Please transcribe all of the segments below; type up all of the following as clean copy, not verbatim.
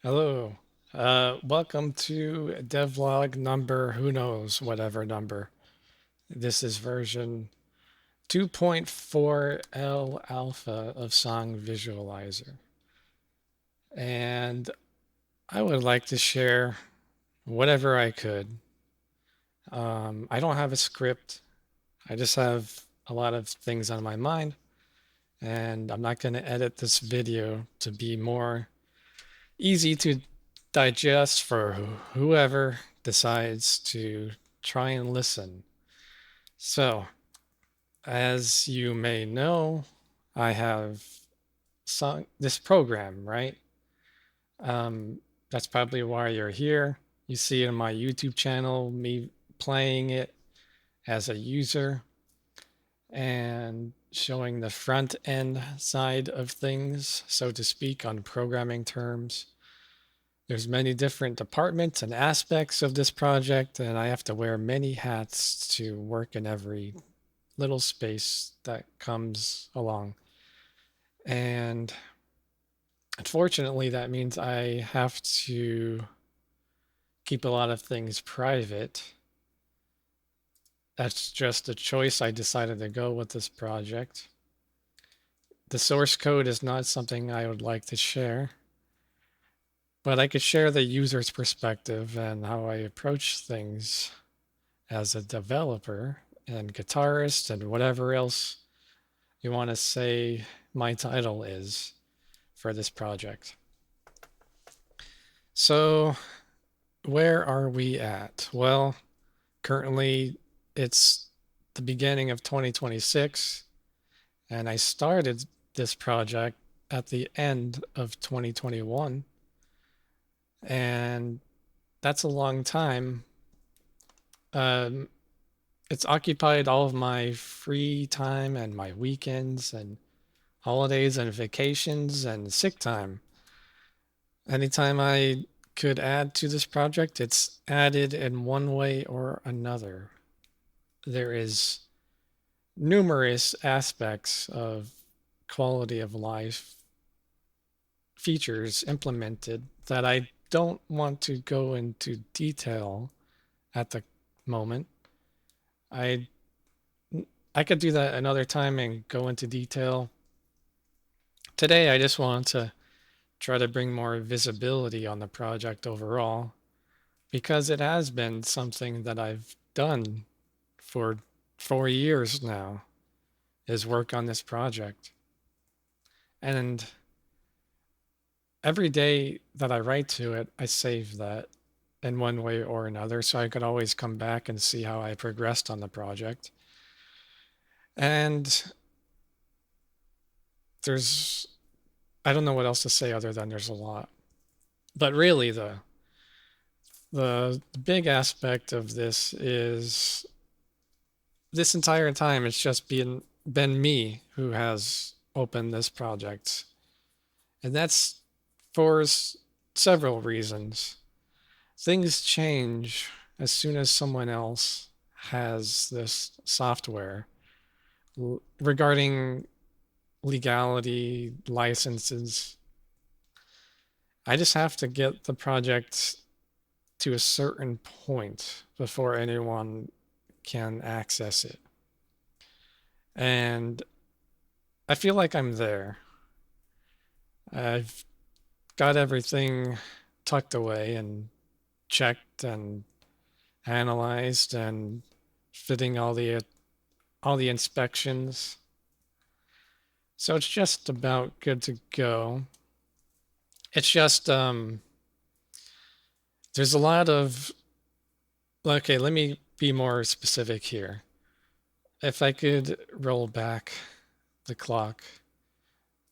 Hello. Welcome to devlog number, who knows, whatever number. This is version 2.4L alpha of SongVisualizer. And I would like to share whatever I could. I don't have a script. I just have a lot of things on my mind. And I'm not going to edit this video to be more easy to digest for whoever decides to try and listen. So, as you may know, I have this program, right? That's probably why you're here. You see it on my YouTube channel, me playing it as a user and showing the front end side of things, so to speak, on programming terms. There's many different departments and aspects of this project, and I have to wear many hats to work in every little space that comes along. And unfortunately, that means I have to keep a lot of things private. That's just a choice I decided to go with this project. The source code is not something I would like to share, but I could share the user's perspective and how I approach things as a developer and guitarist and whatever else you want to say my title is for this project. So, where are we at? Well, currently it's the beginning of 2026, and I started this project at the end of 2021, and that's a long time. Um, it's occupied all of my free time and my weekends and holidays and vacations and sick time. Anytime I could add to this project, it's added in one way or another. There is numerous aspects of quality of life features implemented that I don't want to go into detail at the moment. I I could do that another time and go into detail. Today, I just want to try to bring more visibility on the project overall because it has been something that I've done for 4 years now, is work on this project. And every day that I write to it, I save that in one way or another so I could always come back and see how I progressed on the project. And there's, I don't know what else to say other than there's a lot. But really, the big aspect of this is this entire time it's just been me who has opened this project. And that's for several reasons. Things change as soon as someone else has this software regarding legality, licenses. I just have to get the project to a certain point before anyone can access it. And I feel like I'm there. I've got everything tucked away and checked and analyzed and fitting all the inspections. So it's just about good to go. It's just there's a lot of okay, let me be more specific here. If I could roll back the clock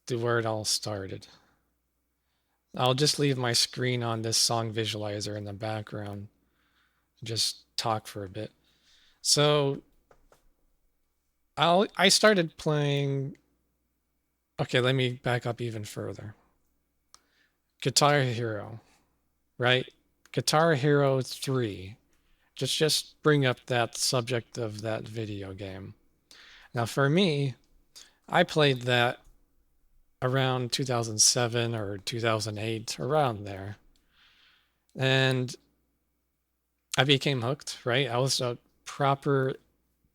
to where it all started. I'll just leave my screen on this SongVisualizer in the background. Just talk for a bit. So I started playing. Okay, let me back up even further. Guitar Hero, right? Guitar Hero 3. Just bring up that subject of that video game. Now for me, I played that around 2007 or 2008, around there. And I became hooked, right? I was a proper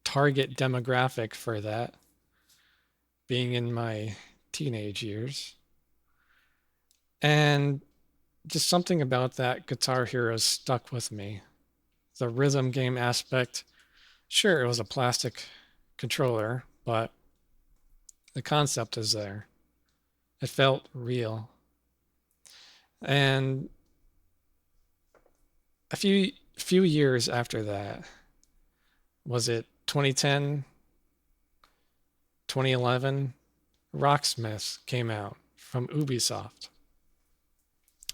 target demographic for that, being in my teenage years. And just something about that Guitar Hero stuck with me. The rhythm game aspect, sure, it was a plastic controller, but the concept is there. It felt real. And a few years after that, was it 2010, 2011? Rocksmith came out from Ubisoft.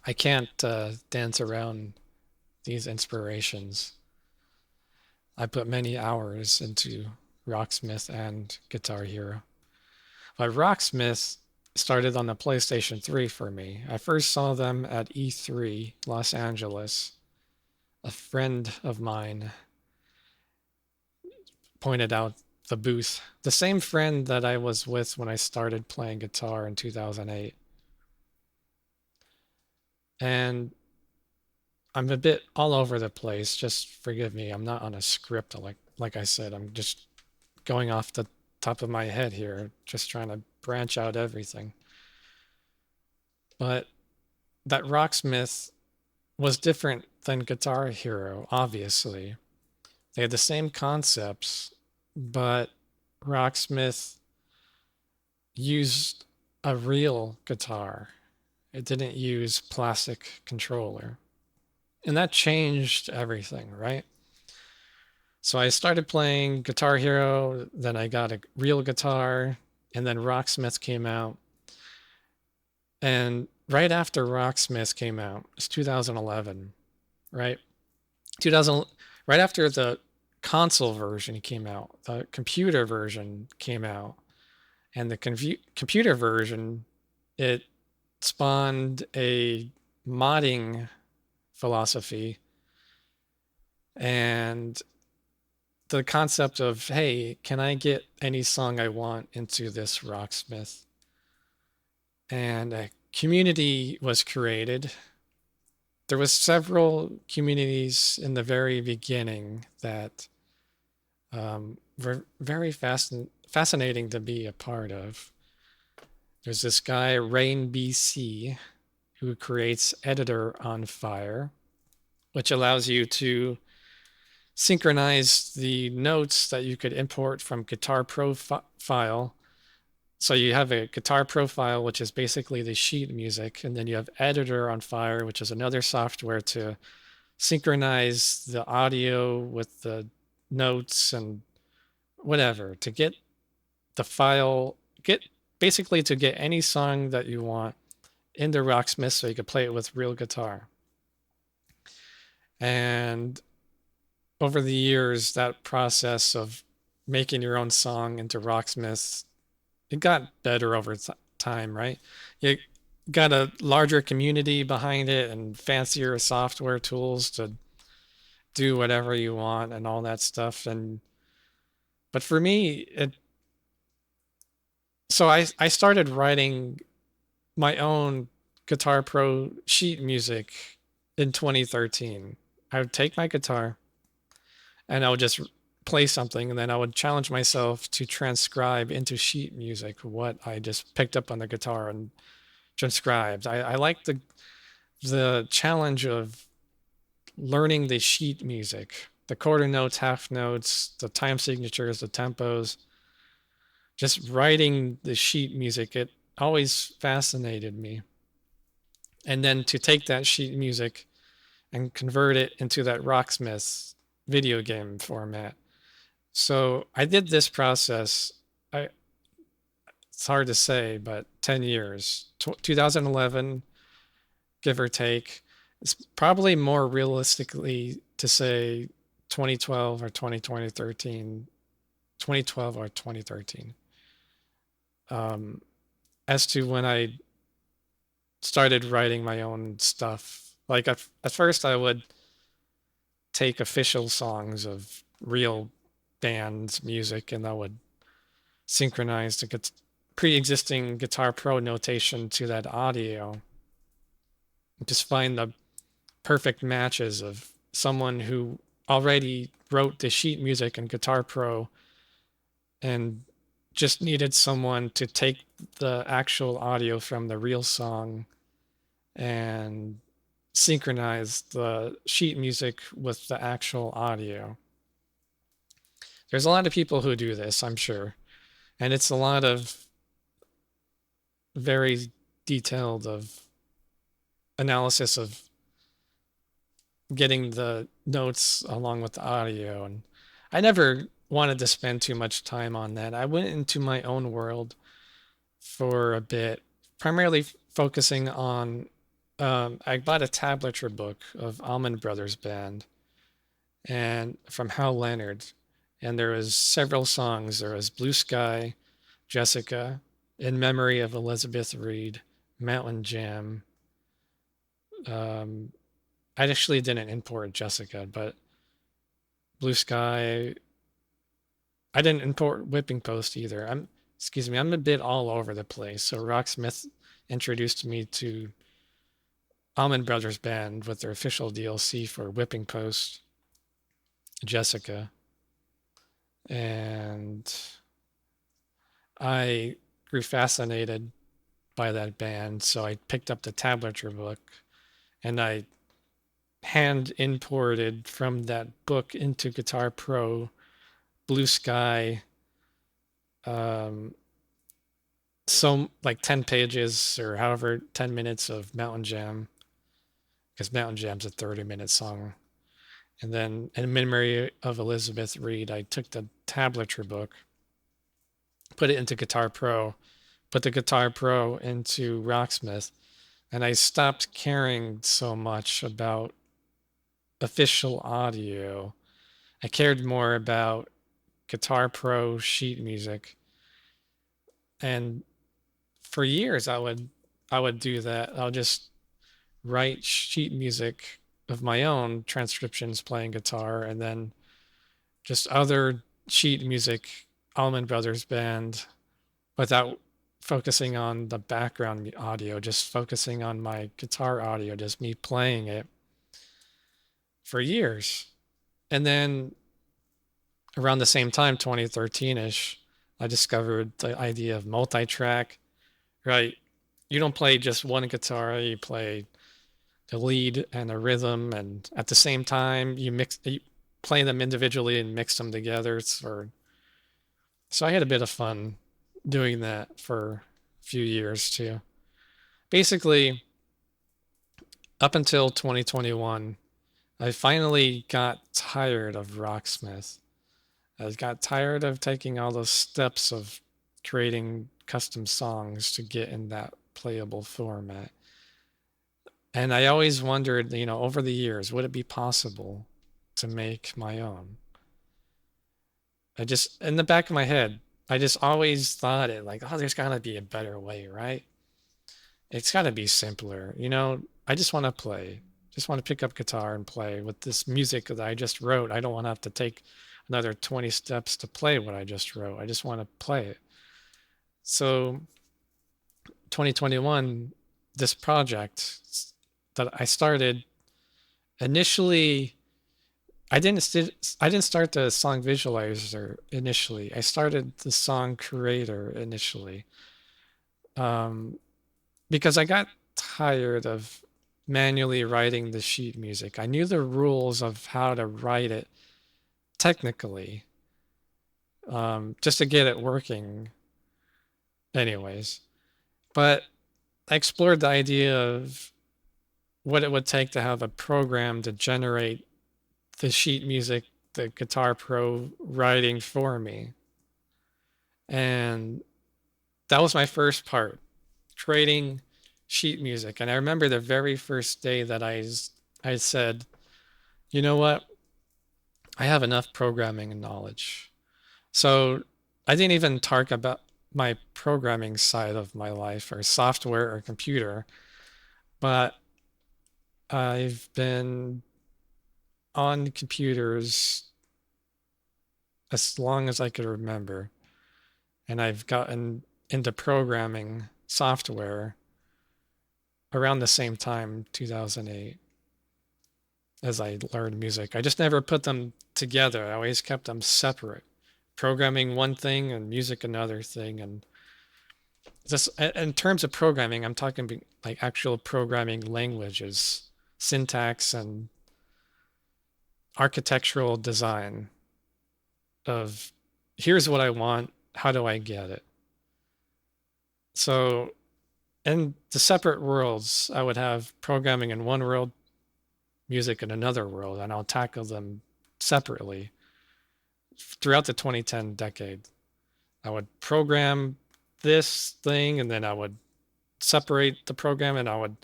I can't dance around these inspirations. I put many hours into Rocksmith and Guitar Hero. But Rocksmith started on the PlayStation 3 for me. I first saw them at E3 Los Angeles. A friend of mine pointed out the booth. The same friend that I was with when I started playing guitar in 2008. And I'm a bit all over the place. Just forgive me. I'm not on a script like I said. I'm just going off the top of my head here, just trying to branch out everything. But that Rocksmith was different than Guitar Hero, obviously. They had the same concepts, but Rocksmith used a real guitar. It didn't use plastic controller. And that changed everything, right? So I started playing Guitar Hero, then I got a real guitar, and then Rocksmith came out. And right after Rocksmith came out, it's 2011, right? 2000, right after the console version came out, the computer version came out, and the computer version, it spawned a modding philosophy and the concept of, hey, can I get any song I want into this Rocksmith? And a community was created. There was several communities in the very beginning that were very fascinating to be a part of. There's this guy, Rain BC, who creates Editor on Fire, which allows you to synchronize the notes that you could import from Guitar Profile. So you have a Guitar Profile, which is basically the sheet music, and then you have Editor on Fire, which is another software to synchronize the audio with the notes and whatever, to get the file, basically to get any song that you want into Rocksmith so you could play it with real guitar. And over the years, that process of making your own song into Rocksmith, it got better over time, right? You got a larger community behind it and fancier software tools to do whatever you want and all that stuff. But for me, so I started writing my own Guitar Pro sheet music in 2013. I would take my guitar and I would just play something, and then I would challenge myself to transcribe into sheet music what I just picked up on the guitar and transcribed. I like the challenge of learning the sheet music, the quarter notes, half notes, the time signatures, the tempos, just writing the sheet music. It always fascinated me. And then to take that sheet music and convert it into that Rocksmith video game format. So I did this process. It's hard to say, but 10 years, 2011, give or take. It's probably more realistically to say 2012 or 2013, 2012 or 2013. As to when I started writing my own stuff. Like at first I would take official songs of real bands' music and I would synchronize pre-existing Guitar Pro notation to that audio. Just find the perfect matches of someone who already wrote the sheet music in Guitar Pro and just needed someone to take the actual audio from the real song and synchronize the sheet music with the actual audio. There's a lot of people who do this, I'm sure. And it's a lot of very detailed of analysis of getting the notes along with the audio. And I never wanted to spend too much time on that. I went into my own world for a bit, primarily focusing on, I bought a tablature book of Allman Brothers Band and from Hal Leonard. And there was several songs. There was Blue Sky, Jessica, In Memory of Elizabeth Reed, Mountain Jam. I actually didn't import Jessica, but Blue Sky. I didn't import Whipping Post either. I'm a bit all over the place. So Rocksmith introduced me to Allman Brothers Band with their official DLC for Whipping Post, Jessica. And I grew fascinated by that band, so I picked up the tablature book and I hand imported from that book into Guitar Pro Blue Sky, so like 10 pages or however 10 minutes of Mountain Jam, because Mountain Jam's a 30-minute song. And then in memory of Elizabeth Reed, I took the tablature book, put it into Guitar Pro, put the Guitar Pro into Rocksmith, and I stopped caring so much about official audio. I cared more about Guitar Pro sheet music. And for years I would do that. I'll just write sheet music of my own, transcriptions playing guitar, and then just other sheet music, Allman Brothers Band, without focusing on the background audio, just focusing on my guitar audio, just me playing it for years. And then around the same time, 2013-ish, I discovered the idea of multi-track, right? You don't play just one guitar, you play the lead and the rhythm, and at the same time you play them individually and mix them together. So I had a bit of fun doing that for a few years too. Basically, up until 2021, I finally got tired of Rocksmith. I got tired of taking all those steps of creating custom songs to get in that playable format. And I always wondered, over the years, would it be possible to make my own? In the back of my head, I just always thought it like, oh, there's got to be a better way, right? It's got to be simpler. I just want to play, just want to pick up guitar and play with this music that I just wrote. I don't want to have to take another 20 steps to play what I just wrote. I just want to play it. So 2021, this project that I started initially, I didn't start the SongVisualizer initially. I started the Song Creator initially, because I got tired of manually writing the sheet music. I knew the rules of how to write it technically, just to get it working anyways. But I explored the idea of what it would take to have a program to generate the sheet music, the Guitar Pro writing for me. And that was my first part, creating sheet music. And I remember the very first day that I said, you know what? I have enough programming knowledge. So I didn't even talk about my programming side of my life or software or computer, but I've been on computers as long as I could remember. And I've gotten into programming software around the same time, 2008, as I learned music. I just never put them together. I always kept them separate. Programming one thing and music another thing. And just in terms of programming, I'm talking like actual programming languages, syntax and architectural design of here's what I want, how do I get it? So in the separate worlds, I would have programming in one world, music in another world, and I'll tackle them separately throughout the 2010 decade. I would program this thing, and then I would separate the program, and I would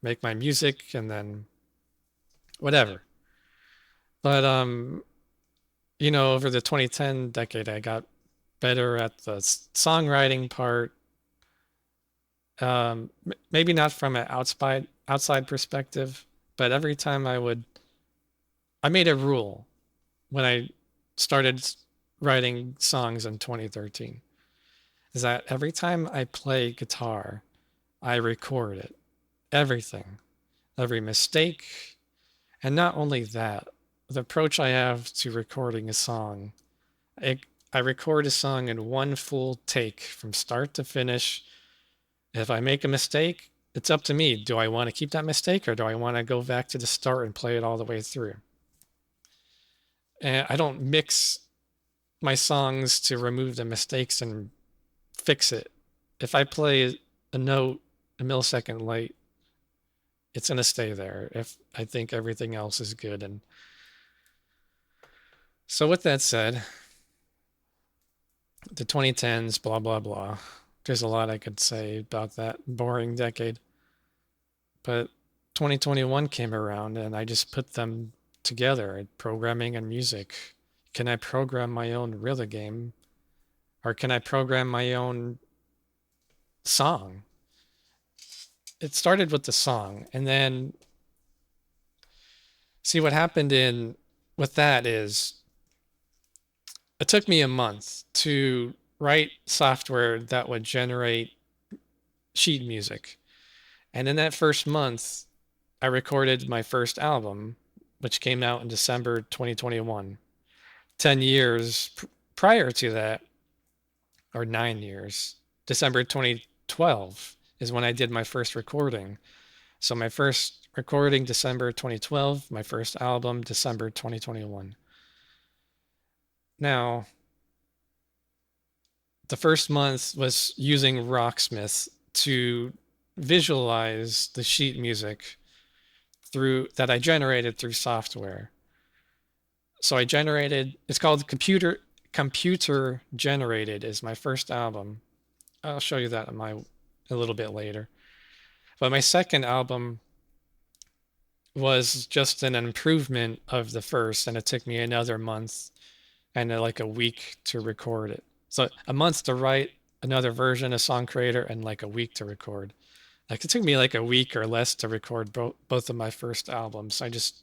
make my music, and then whatever. But over the 2010 decade, I got better at the songwriting part. Maybe not from an outside perspective, but every time I made a rule when I started writing songs in 2013, is that every time I play guitar, I record it, everything, every mistake, and not only that, the approach I have to recording a song, I record a song in one full take from start to finish. If I make a mistake, it's up to me. Do I want to keep that mistake or do I want to go back to the start and play it all the way through? And I don't mix my songs to remove the mistakes and fix it. If I play a note a millisecond late, it's going to stay there if I think everything else is good. And so with that said, the 2010s, blah, blah, blah. There's a lot I could say about that boring decade. But 2021 came around and I just put them together, programming and music. Can I program my own rhythm game? Or can I program my own song? It started with the song, and then see what happened with that is it took me a month to write software that would generate sheet music. And in that first month, I recorded my first album, which came out in December 2021. 10 years prior to that, or 9 years, December 2012 is when I did my first recording. So my first recording, December 2012, my first album, December 2021. Now, the first month was using Rocksmith to visualize the sheet music that I generated through software. So it's called computer generated is my first album. I'll show you that a little bit later. But my second album was just an improvement of the first, and it took me another month and like a week to record it. So a month to write another version of Song Creator and like a week to record. Like it took me like a week or less to record both of my first albums. I just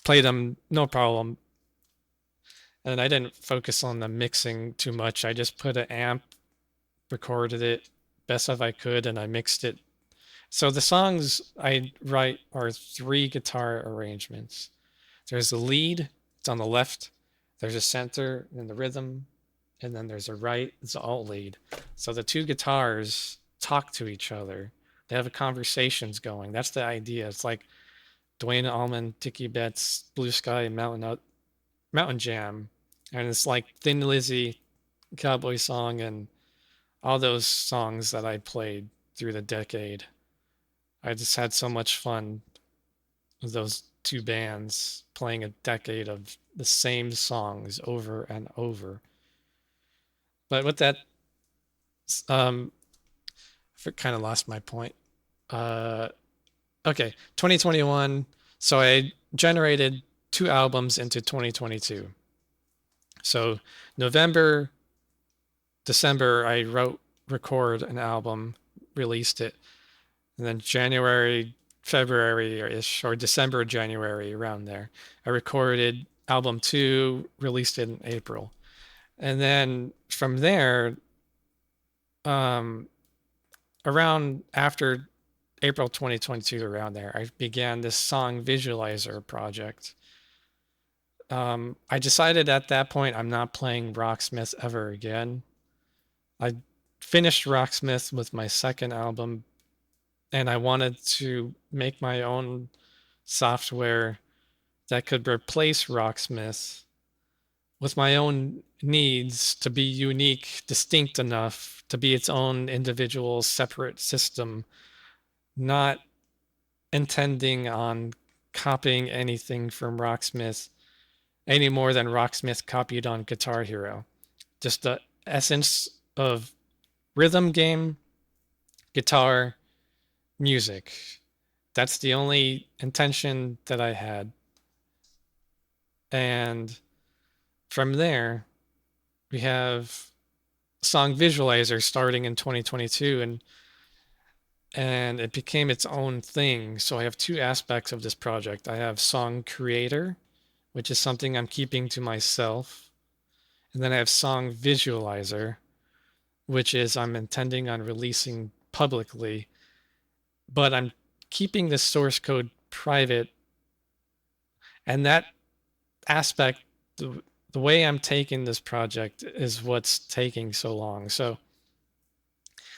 played them, no problem. And I didn't focus on the mixing too much. I just put an amp, recorded it best as I could, and I mixed it. So the songs I write are 3 guitar arrangements. There's the lead, it's on the left. There's a center and the rhythm, and then there's a right, it's the alt lead. So the 2 guitars talk to each other. They have conversations going. That's the idea. It's like Dwayne Allman, Dickie Betts, Blue Sky, Mountain Jam, and it's like Thin Lizzy, Cowboy Song, and all those songs that I played through the decade. I just had so much fun with those 2 bands playing a decade of the same songs over and over. But with that, I kind of lost my point. Okay, 2021. So I generated 2 albums into 2022. So November, December, I record an album, released it. And then January, February-ish, or December, January, around there, I recorded album 2, released it in April. And then from there, um, around after April 2022, around there, I began this SongVisualizer project. I decided at that point I'm not playing Rocksmith ever again. I finished Rocksmith with my second album, and I wanted to make my own software that could replace Rocksmith with my own needs to be unique, distinct enough to be its own individual, separate system, not intending on copying anything from Rocksmith any more than Rocksmith copied on Guitar Hero. Just the essence of rhythm game, guitar, music. That's the only intention that I had. And from there, we have SongVisualizer starting in 2022, and it became its own thing. So I have two aspects of this project. I have Song Creator, which is something I'm keeping to myself. And then I have SongVisualizer, which is I'm intending on releasing publicly, but I'm keeping the source code private. And that aspect, the way I'm taking this project is what's taking so long. So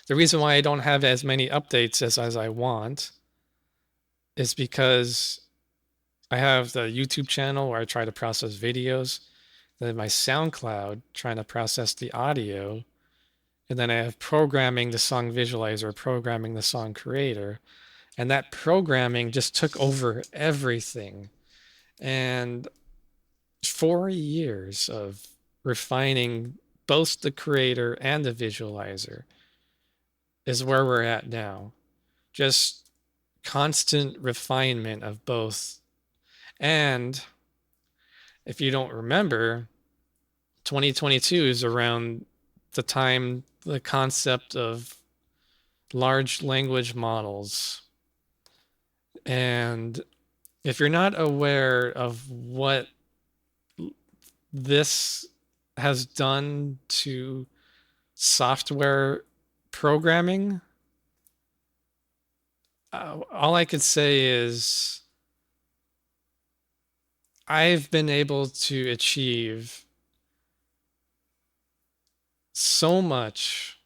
the reason why I don't have as many updates as I want is because I have the YouTube channel where I try to process videos, then my SoundCloud trying to process the audio, and then I have programming the SongVisualizer, programming the Song Creator, and that programming just took over everything. And 4 years of refining both the creator and the visualizer is where we're at now. Just constant refinement of both. And if you don't remember, 2022 is around the time the concept of large language models. And if you're not aware of what this has done to software programming, all I could say is I've been able to achieve so much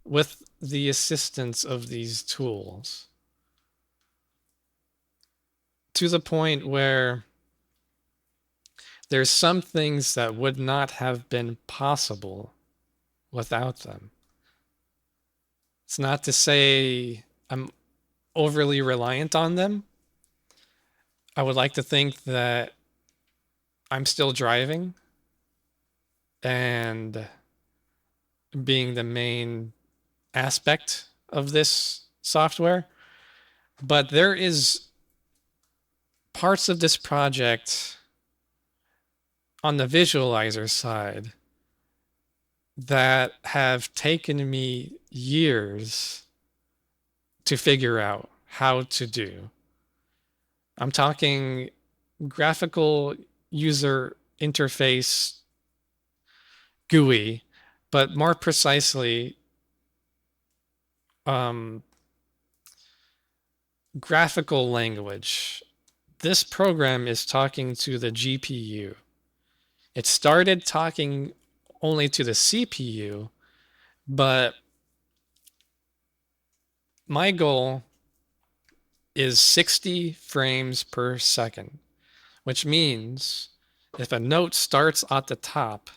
with the assistance of these tools, to the point where there's some things that would not have been possible without them. It's not to say I'm overly reliant on them. I would like to think that I'm still driving and being the main aspect of this software, but there is parts of this project on the visualizer side that have taken me years to figure out how to do. I'm talking graphical user interface GUI, but more precisely, graphical language. This program is talking to the GPU. It started talking only to the CPU, but my goal is 60 frames per second, which means if a note starts at the top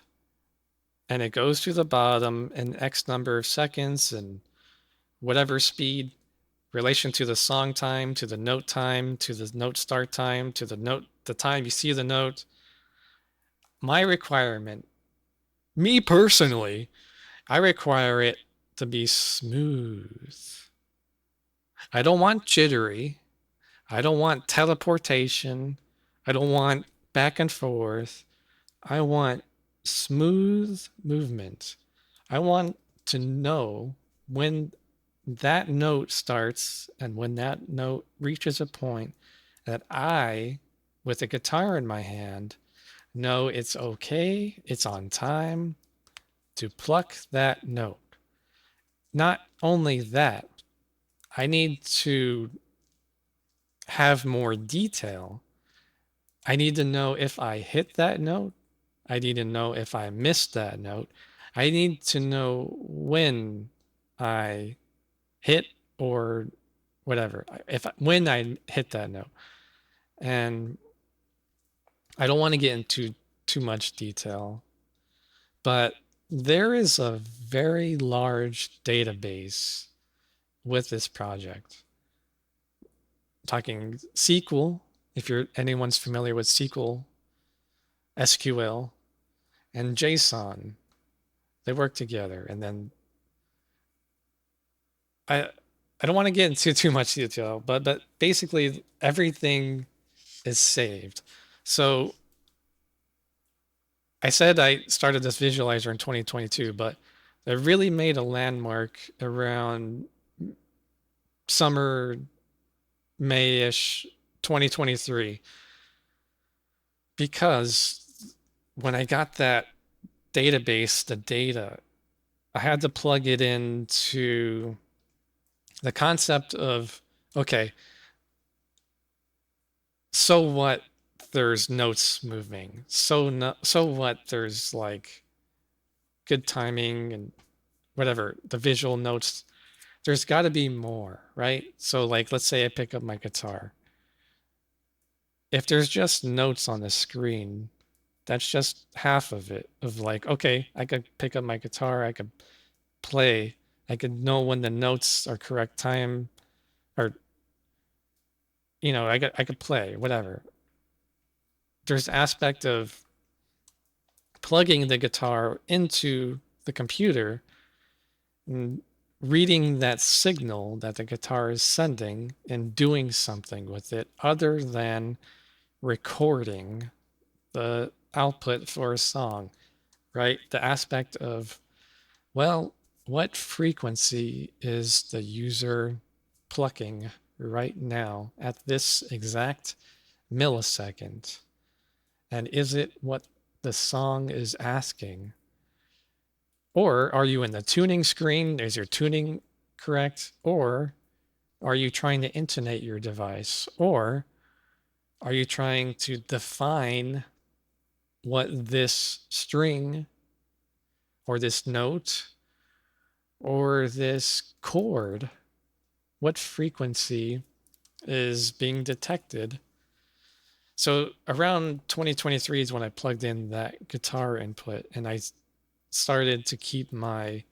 and it goes to the bottom in X number of seconds and whatever speed, relation to the song time, to the note time, to the note start time, to the time you see the note, my requirement, me personally, I require it to be smooth. I don't want jittery. I don't want teleportation. I don't want back and forth. I want smooth movement. I want to know when that note starts and when that note reaches a point that I, with a guitar in my hand, know it's okay, it's on time to pluck that note. not only that, I need to have more detail. I need to know if I hit that note. I need to know if I missed that note. I need to know when I hit or whatever, if when I hit that note. And I don't want to get into too much detail, but there is a very large database with this project. Talking SQL, if anyone's familiar with SQL, SQL, and JSON, they work together. And then I I don't want to get into too much detail, but basically everything is saved. So I said I started this visualizer in 2022, but I really made a landmark around summer, May-ish 2023, because when I got that database, the data, I had to plug it into the concept of, okay, so what there's notes moving? So what there's like good timing and whatever, the visual notes. There's got to be more, right? So like let's say I pick up my guitar. If there's just notes on the screen, that's just half of it, of like, okay, I could pick up my guitar, I could play, I could know when the notes are correct time, or I could play, whatever. There's aspect of plugging the guitar into the computer and reading that signal that the guitar is sending and doing something with it other than recording the output for a song, right? The aspect of, well, what frequency is the user plucking right now at this exact millisecond? And is it what the song is asking? Or are you in the tuning screen? Is your tuning correct? Or are you trying to intonate your device? Or are you trying to define what this string or this note or this chord, what frequency is being detected? So around 2023 is when I plugged in that guitar input and I started to keep my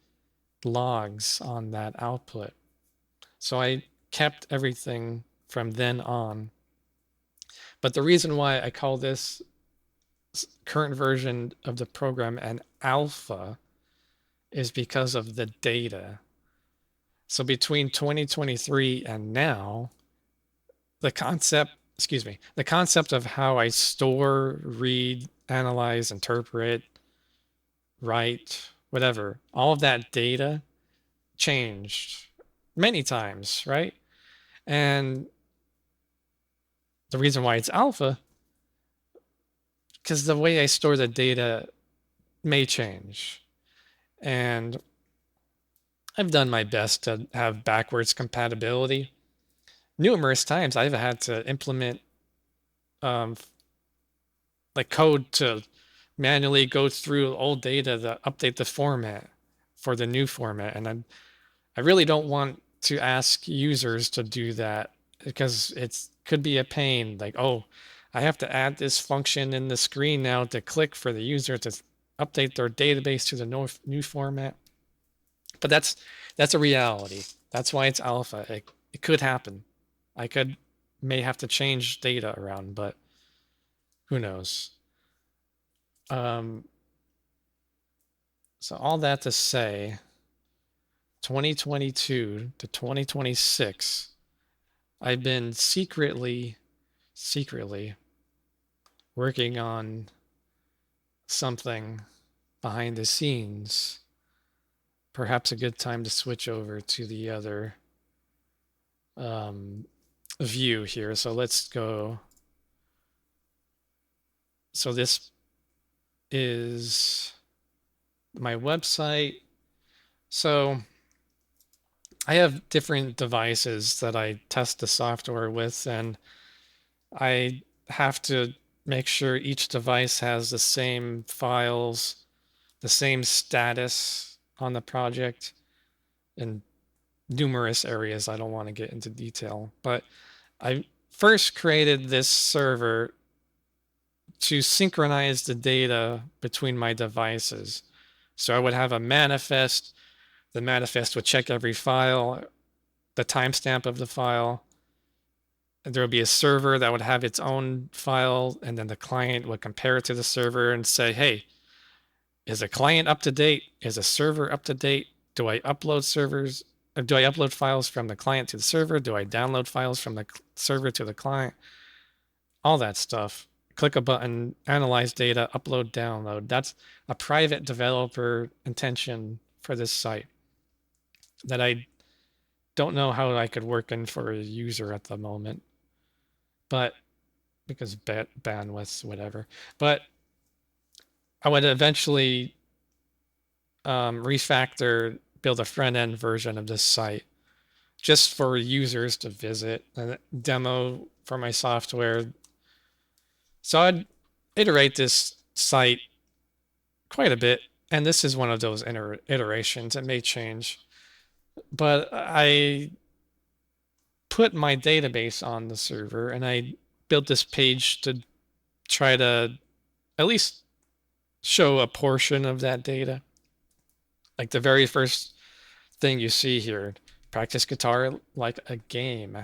logs on that output. So I kept everything from then on. But the reason why I call this current version of the program an alpha is because of the data. So between 2023 and now, the concept of how I store, read, analyze, interpret, write, whatever, all of that data changed many times, right? And the reason why it's alpha, because the way I store the data may change. And I've done my best to have backwards compatibility. Numerous times I've had to implement um, like code to manually go through old data to update the format for the new format. And I really don't want to ask users to do that because it could be a pain. Like, oh, I have to add this function in the screen now to click for the user to update their database to the new format. But that's a reality. That's why it's alpha. It could happen. I may have to change data around, but who knows? Um, so all that to say, 2022 to 2026, I've been secretly working on something behind the scenes. Perhaps a good time to switch over to the other view here. So let's go. So this is my website. So I have different devices that I test the software with, and I have to make sure each device has the same files, the same status on the project in numerous areas. I don't want to get into detail, but I first created this server to synchronize the data between my devices. So I would have a manifest. The manifest would check every file, the timestamp of the file. There would be a server that would have its own file, and then the client would compare it to the server and say, hey, is a client up to date? Is a server up to date? Do I upload servers? Or do I upload files from the client to the server? Do I download files from the server to the client? All that stuff. Click a button, analyze data, upload, download. That's a private developer intention for this site that I don't know how I could work in for a user at the moment, but because bandwidth, whatever. But I would eventually refactor, build a front end version of this site just for users to visit and demo for my software. So I'd iterate this site quite a bit, and this is one of those iterations. It may change, but I put my database on the server, and I built this page to try to at least show a portion of that data. Like the very first thing you see here, practice guitar like a game.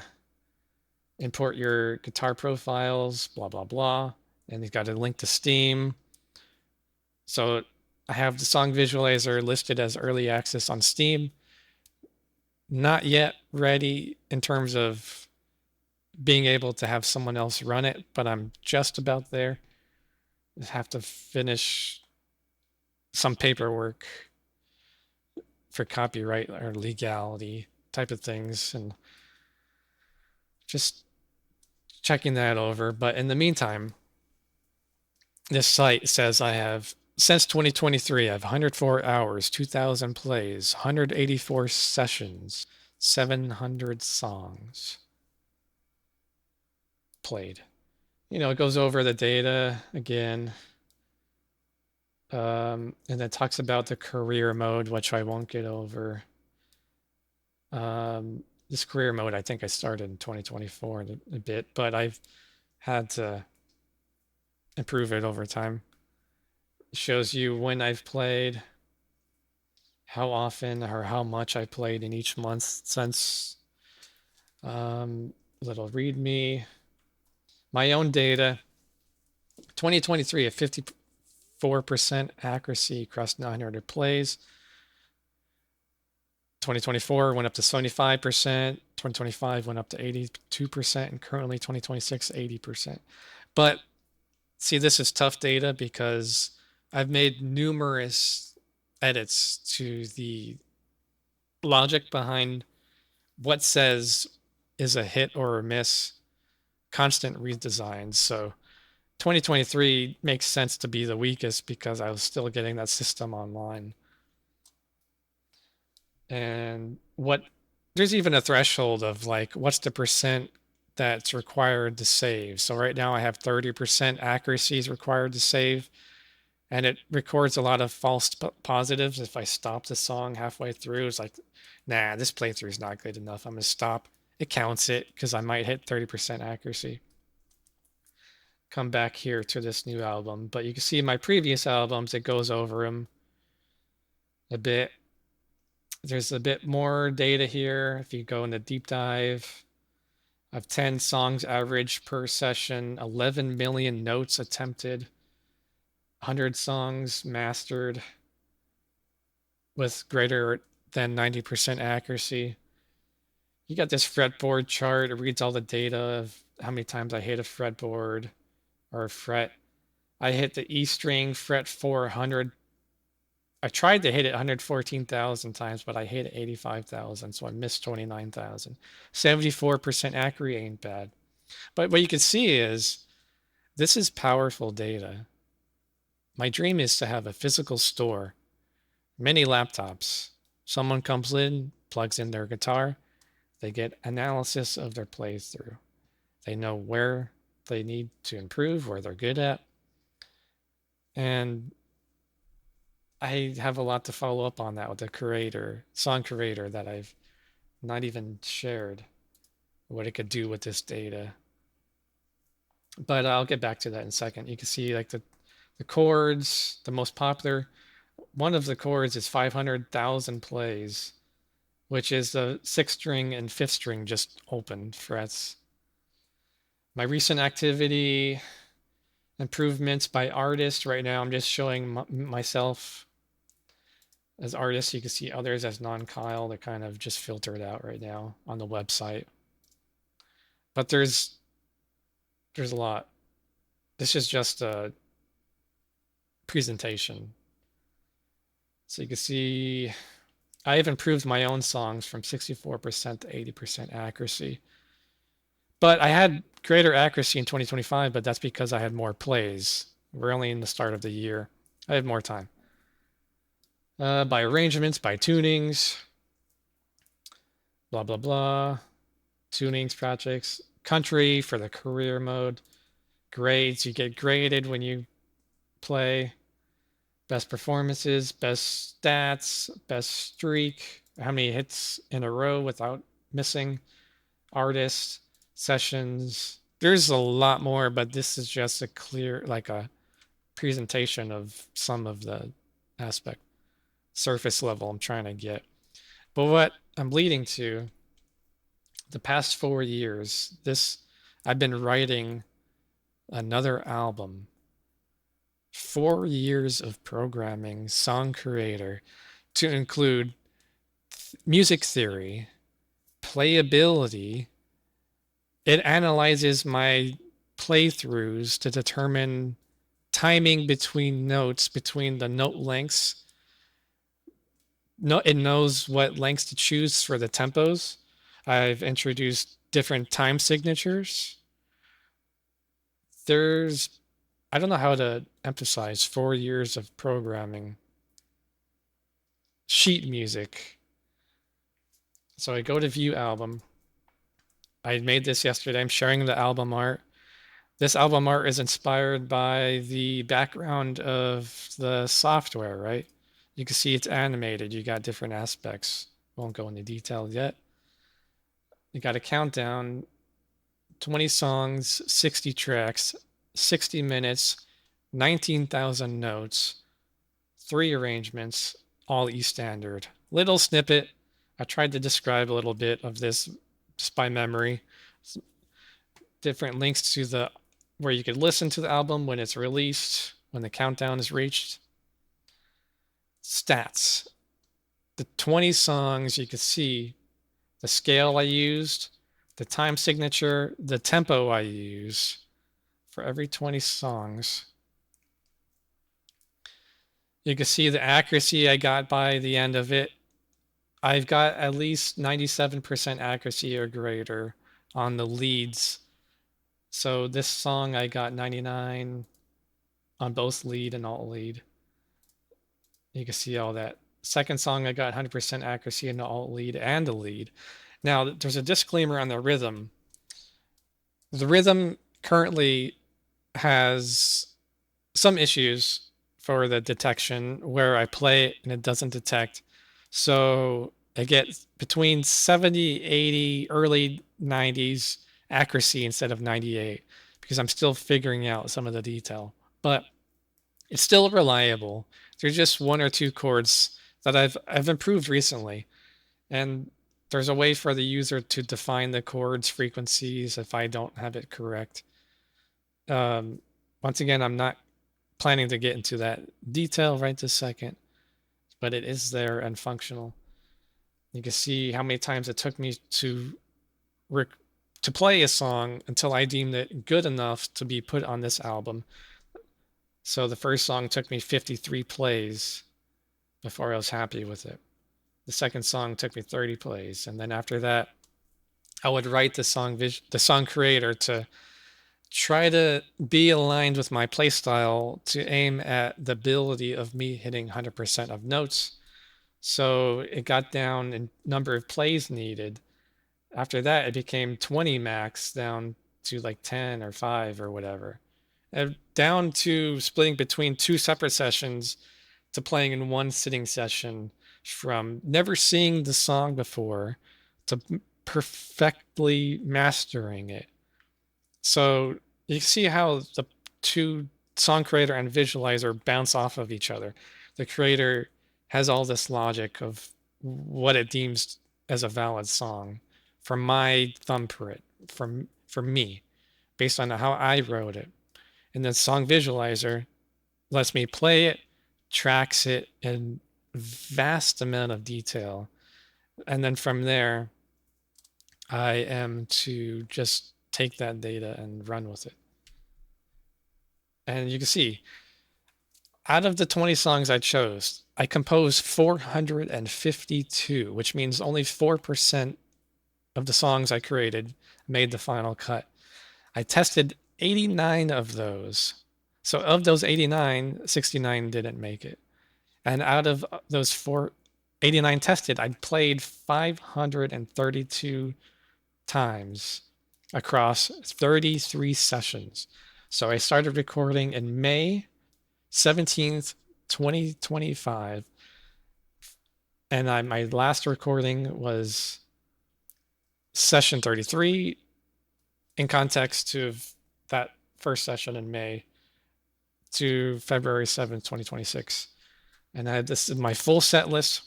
Import your guitar profiles, blah, blah, blah. And you've got a link to Steam. So I have the SongVisualizer listed as early access on Steam. Not yet ready in terms of being able to have someone else run it, but I'm just about there. I have to finish some paperwork for copyright or legality type of things and just checking that over. But in the meantime, this site says I have, since 2023, I have 104 hours, 2,000 plays, 184 sessions, 700 songs played. You know, it goes over the data again. And then talks about the career mode, which I won't get over. This career mode, I think I started in 2024 a bit, but I've had to improve it over time. It shows you when I've played, how often or how much I played in each month since. Little readme, my own data. 2023 at 54% accuracy across 900 plays. 2024 went up to 75%, 2025 went up to 82%, and currently 2026, 80%. But see, this is tough data because I've made numerous edits to the logic behind what says is a hit or a miss, constant redesigns. So 2023 makes sense to be the weakest because I was still getting that system online. And there's even a threshold of like, what's the percent that's required to save? So right now I have 30% accuracy is required to save, and it records a lot of false positives. If I stop the song halfway through, it's like, nah, this playthrough is not good enough. I'm gonna stop. It counts it because I might hit 30% accuracy. Come back here to this new album, but you can see my previous albums, it goes over them a bit. There's a bit more data here. If you go into deep dive, I have 10 songs average per session, 11 million notes attempted, 100 songs mastered with greater than 90% accuracy. You got this fretboard chart. It reads all the data of how many times I hit a fretboard or a fret. I hit the E string fret 400. I tried to hit it 114,000 times, but I hit it 85,000, so I missed 29,000. 74% accuracy ain't bad. But what you can see is this is powerful data. My dream is to have a physical store, many laptops. Someone comes in, plugs in their guitar. They get analysis of their playthrough. They know where they need to improve, where they're good at. And I have a lot to follow up on that with the creator, song creator, that I've not even shared what it could do with this data. But I'll get back to that in a second. You can see like the chords, the most popular, one of the chords is 500,000 plays, which is the sixth string and fifth string just opened frets. My recent activity improvements by artist. Right now I'm just showing myself as artists. You can see others as non-Kyle. They're kind of just filtered out right now on the website. But there's a lot. This is just a presentation. So you can see I have improved my own songs from 64% to 80% accuracy. But I had greater accuracy in 2025, but that's because I had more plays. We're only in the start of the year. I have more time. By arrangements, by tunings, blah, blah, blah. Tunings, projects, country for the career mode, grades. You get graded when you play. Best performances, best stats, best streak, how many hits in a row without missing, artists, sessions. There's a lot more, but this is just a clear, like a presentation of some of the aspect, surface level I'm trying to get. But what I'm leading to, the past 4 years, I've been writing another album. 4 years of programming, song creator, to include music theory, playability. It analyzes my playthroughs to determine timing between notes, between the note lengths. It knows what lengths to choose for the tempos. I've introduced different time signatures. I don't know how to emphasize 4 years of programming. Sheet music. So I go to view album. I made this yesterday. I'm sharing the album art. This album art is inspired by the background of the software, right? You can see it's animated. You got different aspects. Won't go into detail yet. You got a countdown, 20 songs, 60 tracks, 60 minutes, 19,000 notes, 3 arrangements, all E standard. Little snippet. I tried to describe a little bit of this just by memory. Different links to where you could listen to the album when it's released, when the countdown is reached. Stats. The 20 songs, you can see the scale I used, the time signature, the tempo I use for every 20 songs. You can see the accuracy I got by the end of it. I've got at least 97% accuracy or greater on the leads. So this song I got 99 on both lead and alt lead. You can see all that. Second song I got 100% accuracy in the alt lead and the lead. Now there's a disclaimer on the rhythm. The rhythm currently has some issues for the detection where I play it and it doesn't detect. So I get between 70, 80, early 90s accuracy instead of 98 because I'm still figuring out some of the detail. But it's still reliable. There's just 1 or 2 chords that I've improved recently. And there's a way for the user to define the chords frequencies if I don't have it correct. Once again, I'm not planning to get into that detail right this second, but it is there and functional. You can see how many times it took me to play a song until I deemed it good enough to be put on this album. So the first song took me 53 plays before I was happy with it. The second song took me 30 plays. And then after that, I would write the song creator to try to be aligned with my playstyle to aim at the ability of me hitting 100% of notes. So it got down in number of plays needed. After that, it became 20 max down to like 10 or 5 or whatever. And down to splitting between two separate sessions to playing in one sitting session, from never seeing the song before to perfectly mastering it. So you see how the two, song creator and visualizer, bounce off of each other. The creator has all this logic of what it deems as a valid song for my thumbprint, for me, based on how I wrote it. And then SongVisualizer lets me play it, tracks it in vast amount of detail. And then from there, I am to just take that data and run with it. And you can see, out of the 20 songs I chose, I composed 452, which means only 4% of the songs I created made the final cut. I tested 89 of those. So of those 89, 69 didn't make it. And out of those 89 tested, I played 532 times across 33 sessions. So I started recording in May 17th, 2025. And my last recording was session 33 in context of that first session in May to February 7th, 2026. And this is my full set list.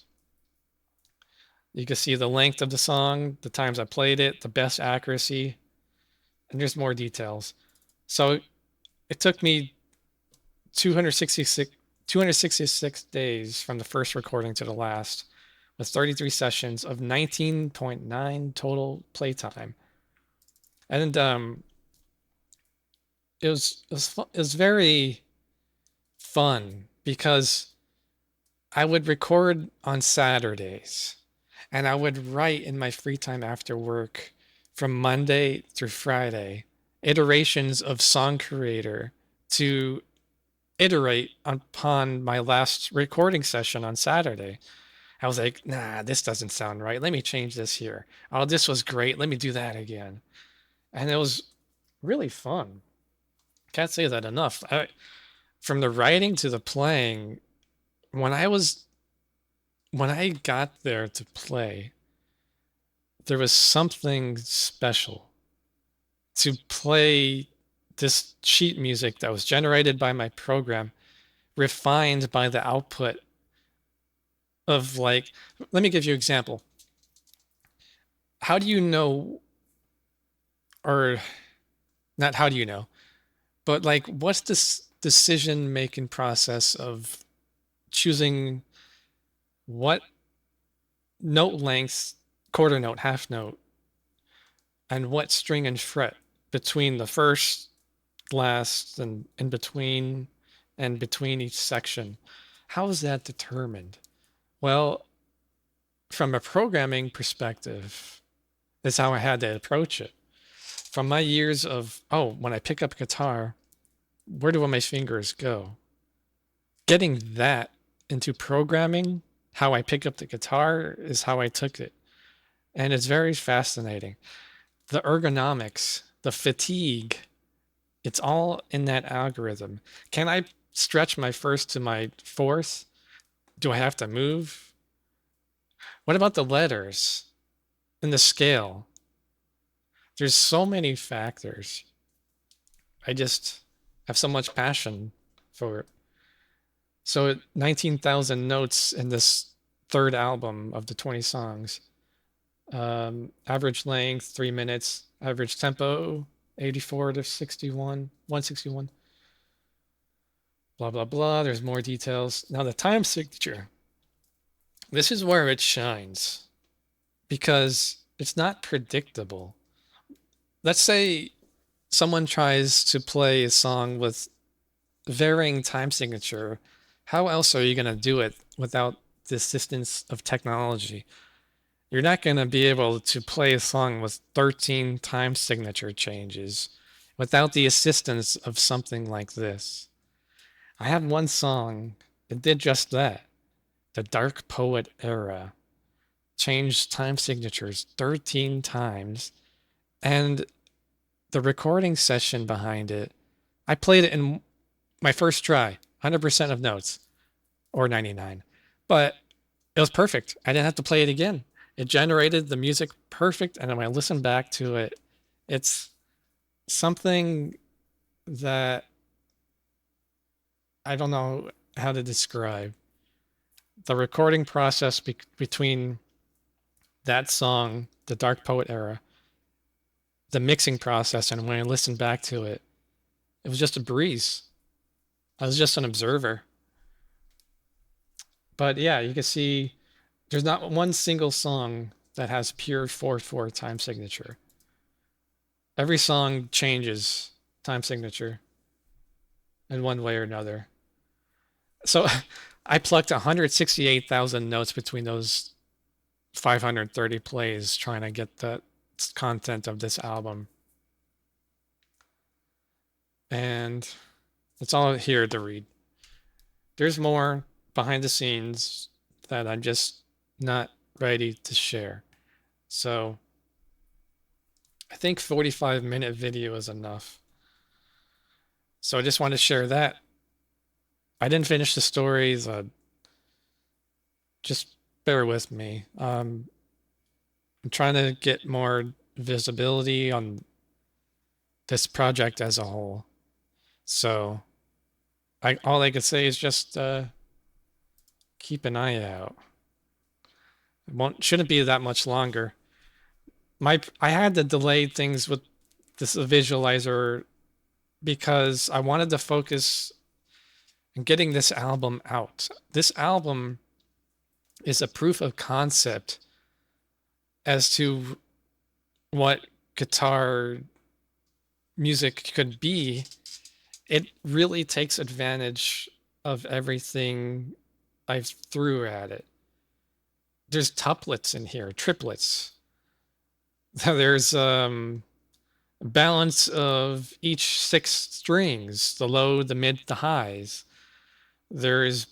You can see the length of the song, the times I played it, the best accuracy, and there's more details. So it took me 266 days from the first recording to the last, with 33 sessions of 19.9 total playtime. And it was very fun because I would record on Saturdays and I would write in my free time after work from Monday through Friday iterations of Song Creator to iterate upon my last recording session on Saturday. I was like, nah, this doesn't sound right. Let me change this here. Oh, this was great. Let me do that again. And it was really fun. Can't say that enough. From the writing to the playing, when I got there to play, there was something special to play this sheet music that was generated by my program, refined by the output of, like, let me give you an example. How do you know, or not how do you know, but like, what's this decision-making process of choosing what note lengths, quarter note, half note, and what string and fret between the first, last, and in between, and between each section? How is that determined? Well, from a programming perspective, that's how I had to approach it. From my years of, when I pick up a guitar, where do my fingers go? Getting that into programming, how I pick up the guitar, is how I took it. And it's very fascinating. The ergonomics, the fatigue, it's all in that algorithm. Can I stretch my first to my fourth? Do I have to move? What about the letters and the scale? There's so many factors. I just have so much passion for it. So 19,000 notes in this third album of the 20 songs. Average length, 3 minutes. Average tempo, 84 to 61, 161. Blah, blah, blah. There's more details. Now the time signature. This is where it shines because it's not predictable. Let's say someone tries to play a song with varying time signature. How else are you going to do it without the assistance of technology? You're not going to be able to play a song with 13 time signature changes without the assistance of something like this. I have one song that did just that. the Dark Poet era, changed time signatures 13 times, and the recording session behind it, I played it in my first try, 100% of notes, or 99. But it was perfect. I didn't have to play it again. It generated the music perfect, and when I listen back to it, it's something that I don't know how to describe. The recording process between that song, the Dark Poet era, the mixing process, and when I listened back to it, it was just a breeze. I was just an observer. But yeah, you can see there's not one single song that has pure 4/4 time signature. Every song changes time signature in one way or another. So I plucked 168,000 notes between those 530 plays trying to get the content of this album. And it's all here to read. There's more behind the scenes that I'm just not ready to share. So I think 45-minute video is enough. So I just want to share that. I didn't finish the stories. Just bear with me. I'm trying to get more visibility on this project as a whole. So all I could say is just keep an eye out. Shouldn't be that much longer. I had to delay things with this visualizer because I wanted to focus on getting this album out. This album is a proof of concept as to what guitar music could be. It really takes advantage of everything I threw at it. There's tuplets in here, triplets. There's balance of each 6 strings, the low, the mid, the highs. There's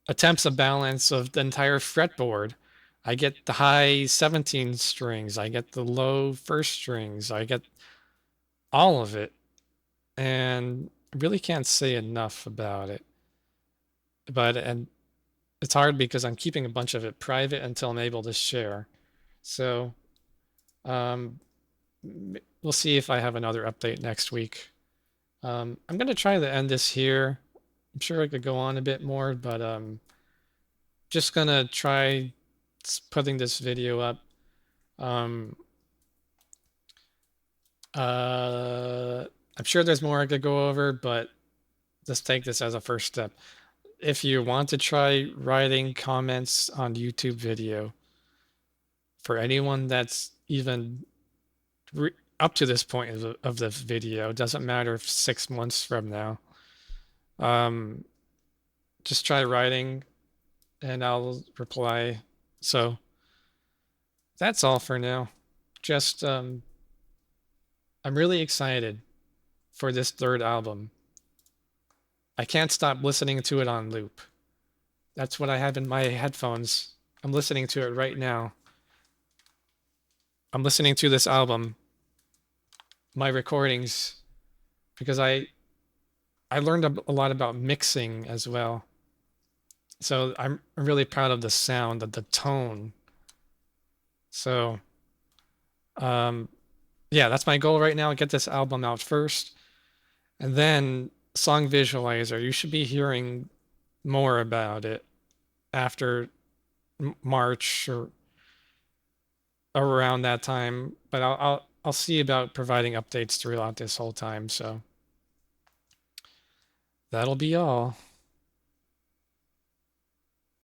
attempts of balance of the entire fretboard. I get the high 17 strings. I get the low first strings. I get all of it. And I really can't say enough about it. And it's hard because I'm keeping a bunch of it private until I'm able to share. So we'll see if I have another update next week. I'm going to try to end this here. I'm sure I could go on a bit more, but just going to try putting this video up. I'm sure there's more I could go over, but let's take this as a first step. If you want to try writing comments on YouTube video, for anyone that's even up to this point of the video, doesn't matter if 6 months from now, just try writing and I'll reply. So that's all for now. Just I'm really excited for this third album. I can't stop listening to it on loop. That's what I have in my headphones. I'm listening to it right now. I'm listening to this album, my recordings, because I learned a lot about mixing as well. So I'm really proud of the sound, of the tone. So yeah, that's my goal right now. Get this album out first. And then SongVisualizer, you should be hearing more about it after March or around that time. But I'll see about providing updates throughout this whole time. So that'll be all.